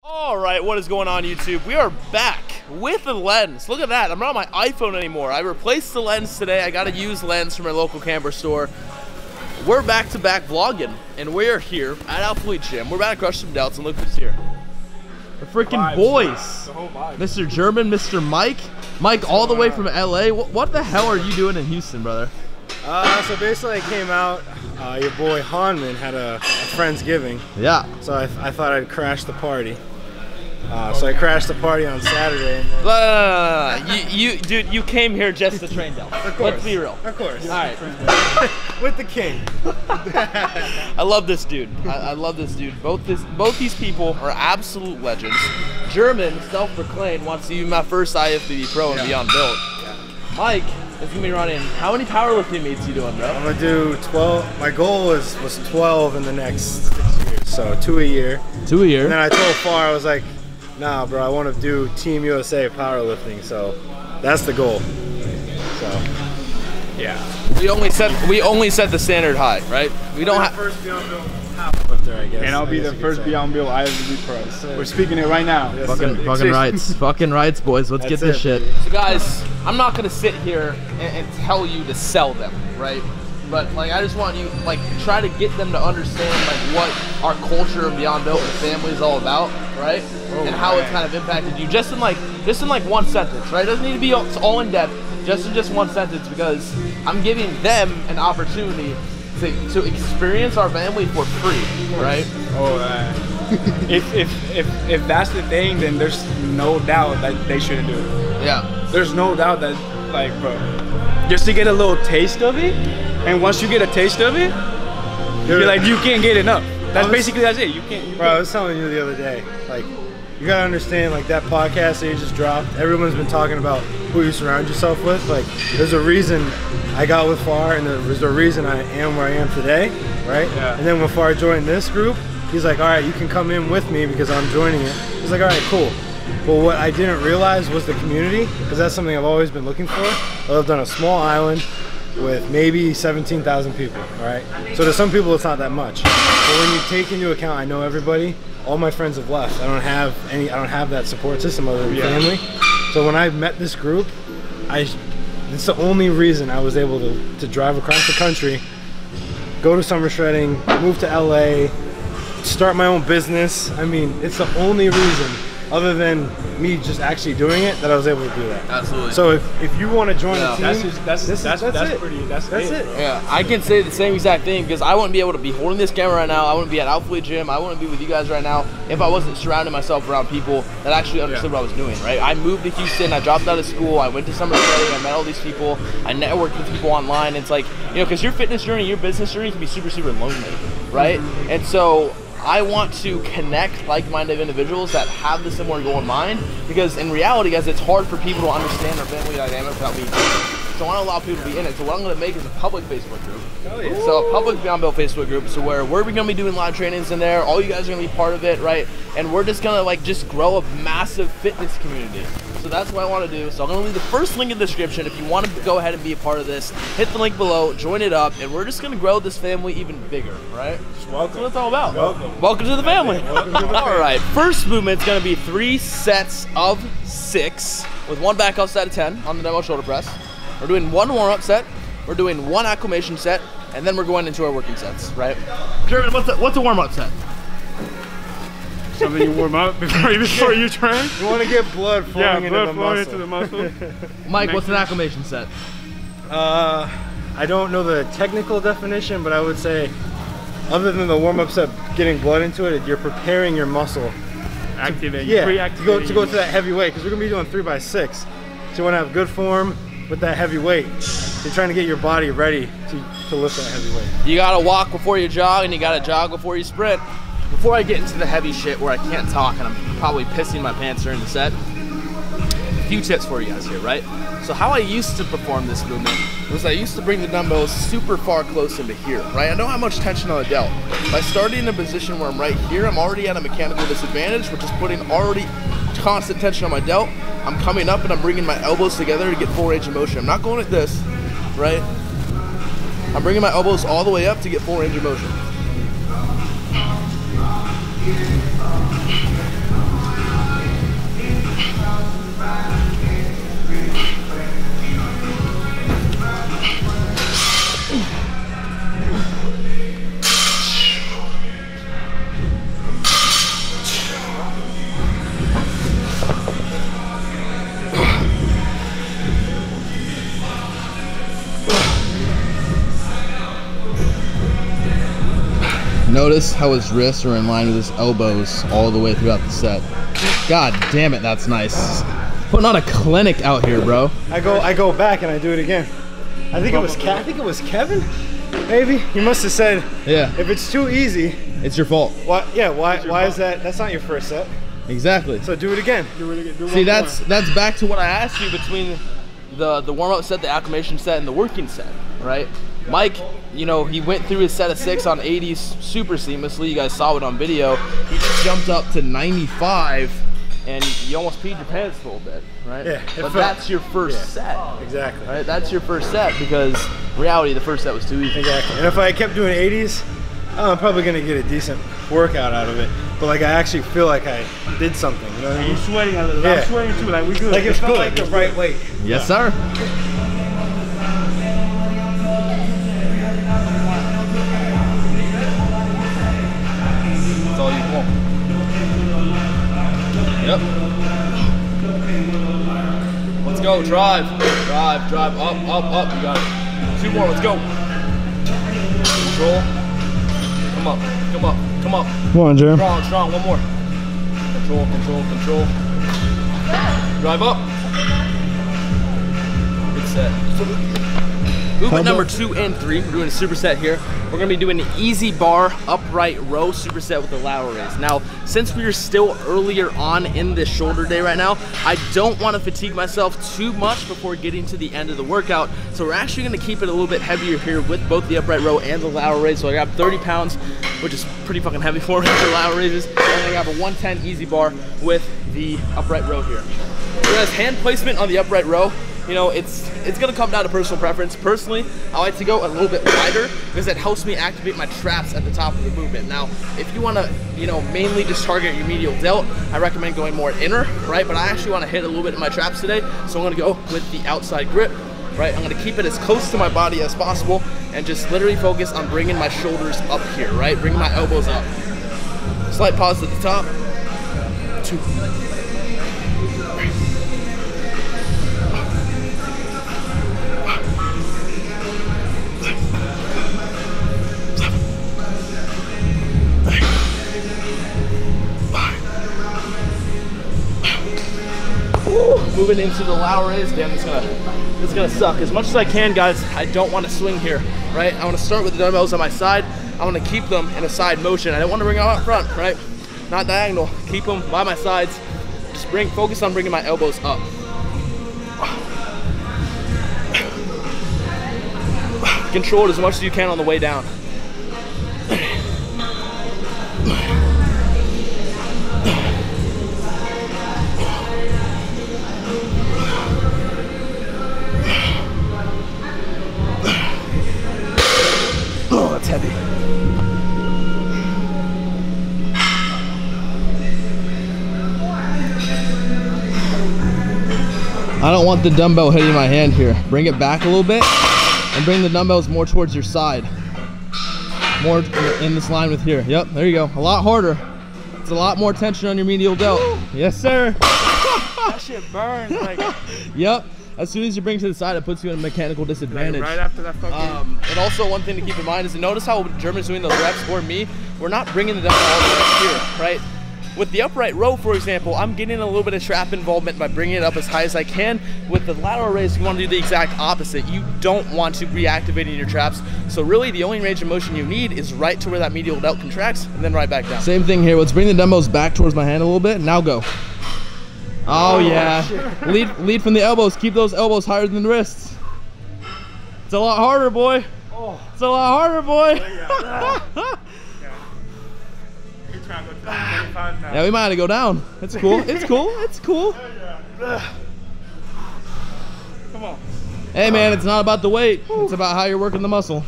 All right, what is going on, YouTube? We are back with the lens. Look at that. I'm not on my iPhone anymore. I replaced the lens today. I got a used lens from my local camera store. We're back-to-back vlogging, and we're here at Alpha Gym. We're about to crush some delts, and look who's here. The freaking boys. The whole vibe. Mr. German, Mr. Mike. Mike, all the way from LA. What the hell are you doing in Houston, brother? So basically I came out, your boy Hanman had a Friendsgiving. Yeah. So I thought I'd crash the party. So I crashed the party on Saturday. And Dude, you came here just to train delts. Of course. Let's be real. Of course. All right. With the king. I love this dude. I love this dude. Both these people are absolute legends. German, self-proclaimed, wants to be my first IFBB pro and Beyond Built. Yeah. Mike is gonna be running. How many powerlifting meets you doing, bro? I'm gonna do 12. My goal was 12 in the next 6 years. So 2 a year. 2 a year. And then I told Far, I was like, nah, bro, I want to do Team USA powerlifting. So that's the goal. So yeah. We only set the standard high, right? We don't have first Beyond Built powerlifter, I guess. And I'll be the first Beyond Built IFBB pro. So we're speaking it right now. Yes, fucking rights. Fucking rights, boys. Let's get this shit. So guys, I'm not gonna sit here and tell you to sell them, right? But like, I just want you like try to get them to understand like what our culture of Beyond Built and family is all about, right? And how it's kind of impacted you, just in like one sentence, right? It doesn't need to be all in depth, just one sentence, because I'm giving them an opportunity to experience our family for free, right? If that's the thing, then there's no doubt that they shouldn't do it. Yeah. There's no doubt that, like, bro, just to get a little taste of it, and once you get a taste of it, you're like, you can't get enough. That's it. You can't. Bro, I was telling you the other day, like, you gotta understand, like, that podcast that you just dropped, everyone's been talking about who you surround yourself with. Like, there's a reason I got with Far, and there's a reason I am where I am today, right? Yeah. And then when Far joined this group, he's like, all right, you can come in with me because I'm joining it. He's like, all right, cool. But what I didn't realize was the community, because that's something I've always been looking for. I lived on a small island with maybe 17,000 people, all right? So to some people, it's not that much. But when you take into account, I know everybody, all my friends have left. I don't have that support system other than family. So when I met this group, it's the only reason I was able to drive across the country, go to summer shredding, move to LA, start my own business. I mean, it's the only reason, other than me just actually doing it, that I was able to do that. Absolutely. So if you want to join the team, that's it. Yeah, I can say the same exact thing, because I wouldn't be able to be holding this camera right now. I wouldn't be at Alpha Gym. I wouldn't be with you guys right now if I wasn't surrounding myself around people that actually understood what I was doing, right? I moved to Houston. I dropped out of school. I went to summer shredding. I met all these people. I networked with people online. It's like, you know, because your fitness journey, your business journey can be super, super lonely, right? And so I want to connect like-minded individuals that have the similar goal in mind, because in reality, guys, it's hard for people to understand their family dynamic without me. So I want to allow people to be in it. So what I'm going to make is a public Facebook group. So a public Beyond Built Facebook group, so where we're going to be doing live trainings in there. All you guys are going to be part of it, right? And we're just going to like just grow a massive fitness community. So that's what I want to do. So I'm going to leave the first link in the description. If you want to go ahead and be a part of this, hit the link below, join it up, and we're just going to grow this family even bigger, right? welcome. That's what it's all about. Welcome to the family. All right, first movement's going to be 3 sets of 6 with 1 back up set of 10 on the demo shoulder press. We're doing 1 warm-up set, we're doing 1 acclimation set, and then we're going into our working sets, right? German, what's a warm-up set? Something you warm up before you train? You want to get blood flowing into the muscle. Mike, what's an acclimation set? I don't know the technical definition, but I would say, other than the warm-up set, getting blood into it, you're preparing your muscle. Activate. To go to that heavy weight, because we're going to be doing 3x6. So you want to have good form with that heavy weight. So you're trying to get your body ready to lift that heavy weight. You got to walk before you jog, and you got to jog before you sprint. Before I get into the heavy shit where I can't talk and I'm probably pissing my pants during the set, a few tips for you guys here, right? So how I used to perform this movement was I used to bring the dumbbells super far close into here, right? I don't have much tension on the delt. By starting in a position where I'm right here, I'm already at a mechanical disadvantage, which is putting already constant tension on my delt. I'm coming up and I'm bringing my elbows together to get full range of motion. I'm not going like this, right? I'm bringing my elbows all the way up to get full range of motion. notice how his wrists are in line with his elbows all the way throughout the set. God damn it, that's nice. Putting on a clinic out here, bro. I go back and I do it again. I think it was Kevin. Maybe he must have said, yeah. If it's too easy, it's your fault. Why? Yeah. Why is that? That's not your first set. Exactly. So do it again. See, that's back to what I asked you between the warm-up set, the acclimation set, and the working set, right? Mike, you know, he went through his set of 6 on 80s super seamlessly. You guys saw it on video. He just jumped up to 95, and you almost peed your pants a little bit, right? Yeah. But that's your first set. Exactly. Right? That's your first set because in reality, the first set was too easy. Exactly. And if I kept doing 80s, I'm probably gonna get a decent workout out of it. But like, I actually feel like I did something. You know what I mean? You're sweating a little. Yeah. I'm sweating too. Like, we good. Like, it's good. Like the right weight. Yes, sir. That's all you want. Yep. Let's go. Drive. Drive. Drive. Up. You got it. 2 more. Let's go. Control. Come up. Come up. Come on, Jerem. Strong. 1 more. Control. Drive up. Good set. Movement number 2 and 3. We're doing a superset here. We're gonna be doing an easy bar upright row superset with the lateral raise. Now, since we are still earlier on in this shoulder day right now, I don't want to fatigue myself too much before getting to the end of the workout. So we're actually gonna keep it a little bit heavier here with both the upright row and the lateral raise. So I got 30 pounds, which is pretty fucking heavy for me for lateral raises. And I got a 110 easy bar with the upright row here. Whereas hand placement on the upright row, you know, it's gonna come down to personal preference. Personally, I like to go a little bit wider because it helps me activate my traps at the top of the movement. Now, if you wanna, you know, mainly just target your medial delt, I recommend going more inner, right? But I actually wanna hit a little bit of my traps today, so I'm gonna go with the outside grip, right? I'm gonna keep it as close to my body as possible and just literally focus on bringing my shoulders up here, right? Bringing my elbows up. Slight pause at the top. 2. Moving into the lateral raise. Damn, it's gonna suck. As much as I can, guys, I don't want to swing here, right? I want to start with the dumbbells on my side. I want to keep them in a side motion. I don't want to bring them out front, right? Not diagonal. Keep them by my sides. Just focus on bringing my elbows up. Control it as much as you can on the way down. Oh, that's heavy. I don't want the dumbbell hitting my hand here. Bring it back a little bit and bring the dumbbells more towards your side. More in this line with here. Yep, there you go. A lot harder. It's a lot more tension on your medial delt. Woo! Yes, sir. That shit burns. Like. Yep. As soon as you bring it to the side, it puts you in a mechanical disadvantage. Like right after that fucking... And also one thing to keep in mind is to notice how German's doing those reps or me, we're not bringing the dumbbell all the way up here, right? With the upright row, for example, I'm getting a little bit of trap involvement by bringing it up as high as I can. With the lateral raise, you want to do the exact opposite. You don't want to be reactivating your traps. So really, the only range of motion you need is right to where that medial delt contracts and then right back down. Same thing here. Let's bring the dumbbells back towards my hand a little bit. Now go. Oh yeah. Lead from the elbows. Keep those elbows higher than the wrists. It's a lot harder, boy. It's a lot harder, boy. Yeah, we might have to go down. It's cool. It's cool. It's cool. Come on. Hey man, it's not about the weight. It's about how you're working the muscle.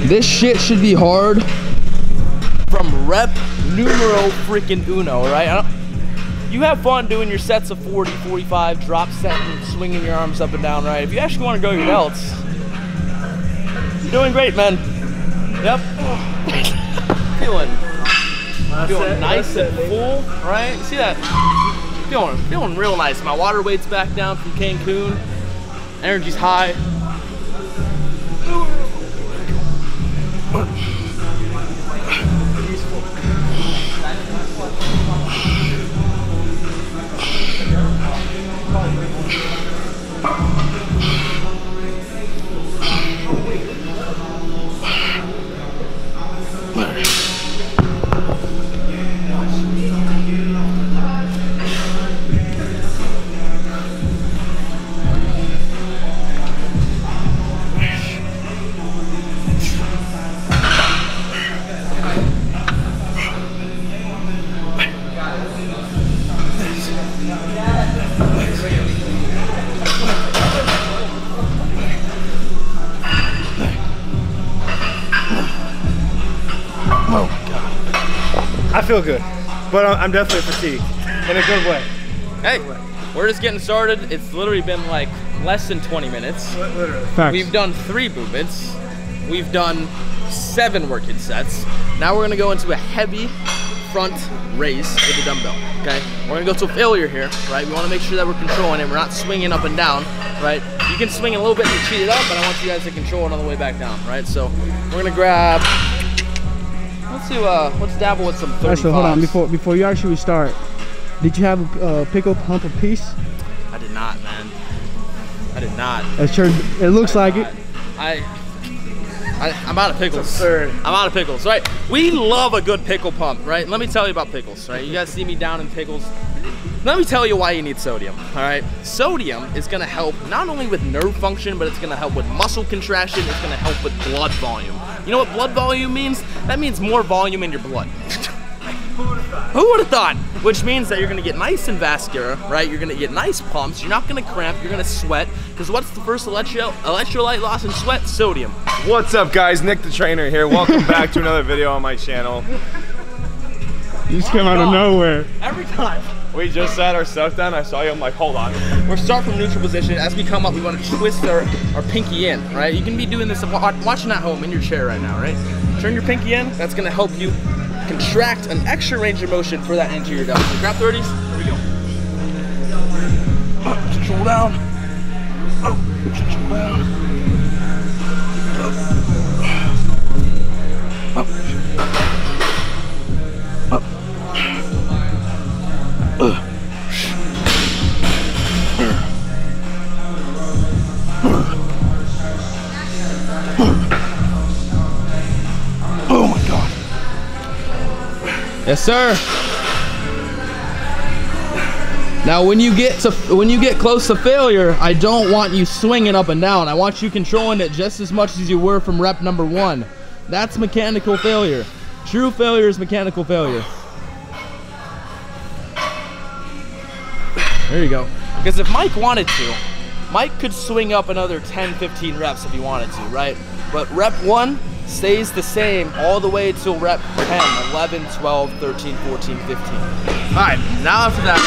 This shit should be hard from rep numero freaking uno, right? You have fun doing your sets of 40, 45, drop set and swinging your arms up and down, right? If you actually want to go your delts, you're doing great, man. Yep. Feeling nice and full, right? See that? Feeling real nice. My water weight's back down from Cancun. Energy's high. Oh my God. I feel good, but I'm definitely fatigued in a good way. Hey, we're just getting started. It's literally been like less than 20 minutes. Literally. Facts. We've done 3 movements. We've done 7 working sets. Now we're gonna go into a heavy front raise with the dumbbell, okay? We're gonna go to a failure here, right? We wanna make sure that we're controlling it. We're not swinging up and down, right? You can swing a little bit and cheat it up, but I want you guys to control it on the way back down, right? So we're gonna grab, let's dabble with some 35s. Alright, so hold on, before you actually start, did you have a pickle pump apiece? I did not, man. I did not. It looks like it. I'm out of pickles. It's absurd. I'm out of pickles, right? We love a good pickle pump, right? Let me tell you about pickles, right? You guys see me down in pickles. Let me tell you why you need sodium, all right? Sodium is gonna help not only with nerve function, but it's gonna help with muscle contraction. It's gonna help with blood volume. You know what blood volume means? That means more volume in your blood. Who would have thought? Which means that you're gonna get nice and vascular, right? You're gonna get nice pumps. You're not gonna cramp. You're gonna sweat. Because what's the first electrolyte loss in sweat? Sodium. What's up, guys? Nick the trainer here. Welcome back to another video on my channel. You just came out of nowhere. Every time. We just sat our stuff down. I saw you. I'm like, hold on. We're starting from neutral position. As we come up, we want to twist our pinky in, right? You can be doing this watching at home in your chair right now, right? Turn your pinky in. That's gonna help you contract an extra range of motion for that anterior delt. So grab 30s. Here we go. Control down. Control down. Oh my God. Yes, sir. Now, when you get close to failure, I don't want you swinging up and down. I want you controlling it just as much as you were from rep number 1. That's mechanical failure. True failure is mechanical failure. There you go. Because if Mike wanted to, Mike could swing up another 10, 15 reps if he wanted to, right? But rep 1 stays the same all the way till rep 10, 11, 12, 13, 14, 15. All right, now after that,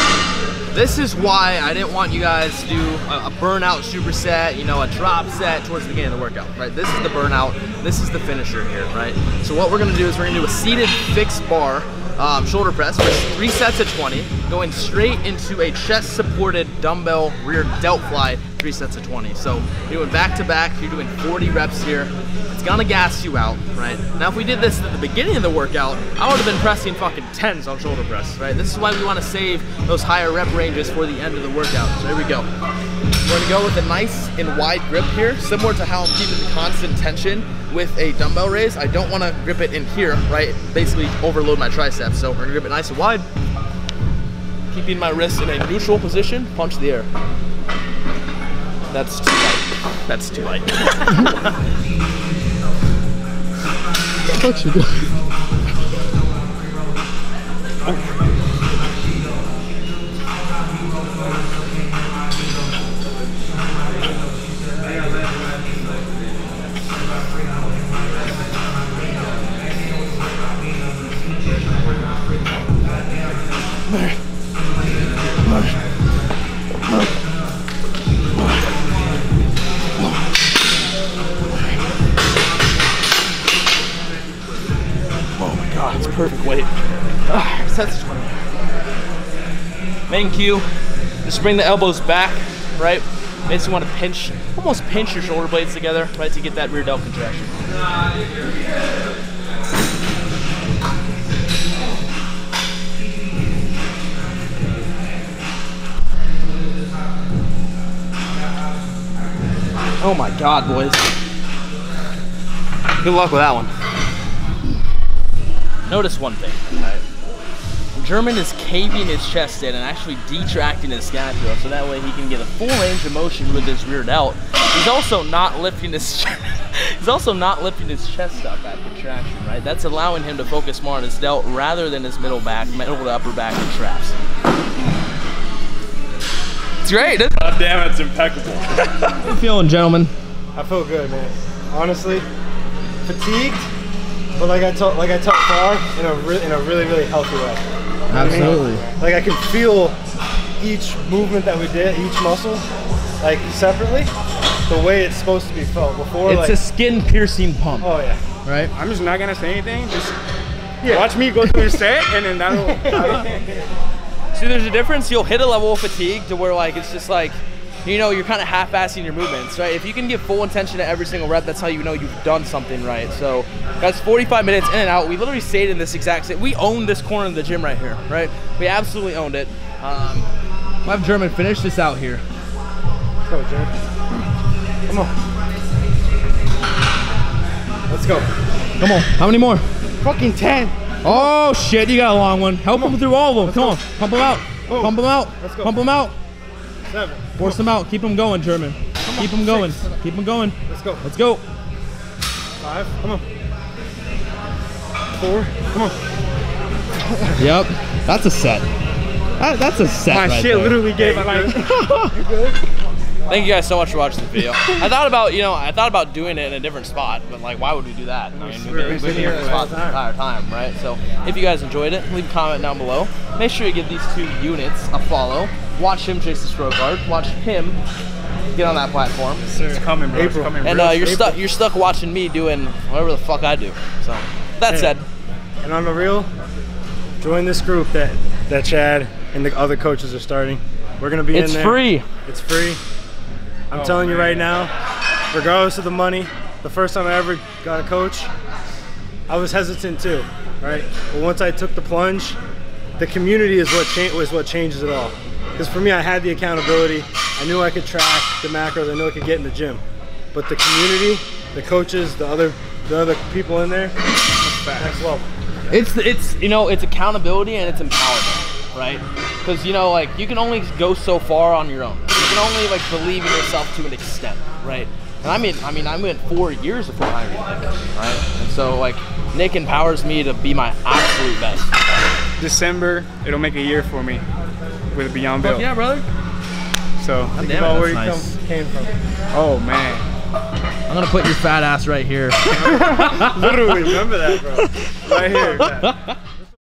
this is why I didn't want you guys to do a burnout superset, you know, a drop set towards the beginning of the workout, right? This is the burnout, this is the finisher here, right? So what we're gonna do is we're gonna do a seated fixed bar shoulder press with 3 sets of 20, going straight into a chest supported dumbbell rear delt fly, 3 sets of 20. So you're doing back to back, you're doing 40 reps here. It's gonna gas you out, right? Now if we did this at the beginning of the workout, I would have been pressing fucking 10s on shoulder press, right? This is why we wanna save those higher rep ranges for the end of the workout. So here we go. We're gonna go with a nice and wide grip here, similar to how I'm keeping the constant tension with a dumbbell raise. I don't wanna grip it in here, right? Basically overload my triceps. So we're gonna grip it nice and wide. Keeping my wrist in a neutral position, punch the air. That's too light. That's too light. What the fuck you doing? Perfect weight. Sets 20. Main cue, just bring the elbows back, right? Basically want to pinch, almost pinch your shoulder blades together, right, to get that rear delt contraction. Oh my God, boys. Good luck with that one. Notice one thing, right? German is caving his chest in and actually detracting his scapula, so that way he can get a full range of motion with his rear delt. He's also not lifting his chest up at contraction, right? That's allowing him to focus more on his delt rather than his middle to upper back and traps. looks great. God damn, it's impeccable. How you feeling, gentlemen? I feel good, man. Honestly, fatigued, but like I taught far in a really healthy way. Absolutely. Like I can feel each movement that we did, each muscle, like separately, the way it's supposed to be felt. Before, It's like, a skin piercing pump. oh yeah. Right? I'm just not gonna say anything. Just watch me go through the set, and then that'll. See, there's a difference. You'll hit a level of fatigue to where like it's just like, you know, you're kind of half-assing your movements, right? If you can give full attention to every single rep, that's how you know you've done something right. So that's 45 minutes in and out. We literally stayed in this exact same. We owned this corner of the gym right here, right? We absolutely owned it. We'll have German finish this out here. Let's go, Jim. Come on. Let's go. Come on. How many more? Fucking 10. Oh shit, you got a long one. Help him through all of them. Come on, pump them out. Oh. Pump them out. Let's go. Pump them out. 7. Force them out. Keep them going, German. Keep them going. 6. Keep them going. Let's go. Let's go. 5. Come on. 4. Come on. Yep. That's a set. That's a set. My right shit there. literally gave like. You good? Thank you guys so much for watching the video. I thought about doing it in a different spot, but like, why would we do that? I mean, we've been here in the spot the entire time, right? So if you guys enjoyed it, leave a comment down below. Make sure you give these two units a follow. Watch him chase the stroke guard. Watch him get on that platform. It's coming, bro. April. It's coming. And you're stuck watching me doing whatever the fuck I do. So that said, And on the real, join this group that Chad and the other coaches are starting. We're gonna be in there. it's free. It's free. I'm telling you right now, regardless of the money, the first time I ever got a coach, I was hesitant too, right? But once I took the plunge, the community is what changes it all. Because for me, I had the accountability. I knew I could track the macros. I knew I could get in the gym. But the community, the coaches, the other people in there, next level. It's you know, it's accountability and it's empowerment, right? Because you know, like, you can only go so far on your own. You can only like believe in yourself to an extent, right? And I went 4 years before hiring Nick, right? And so like, Nick empowers me to be my absolute best. December, it'll make a year for me with Beyond Bill. Yeah, brother. So Think damn it, about where that's you came from. oh man, I'm gonna put your fat ass right here. Literally, remember that, bro. Right here.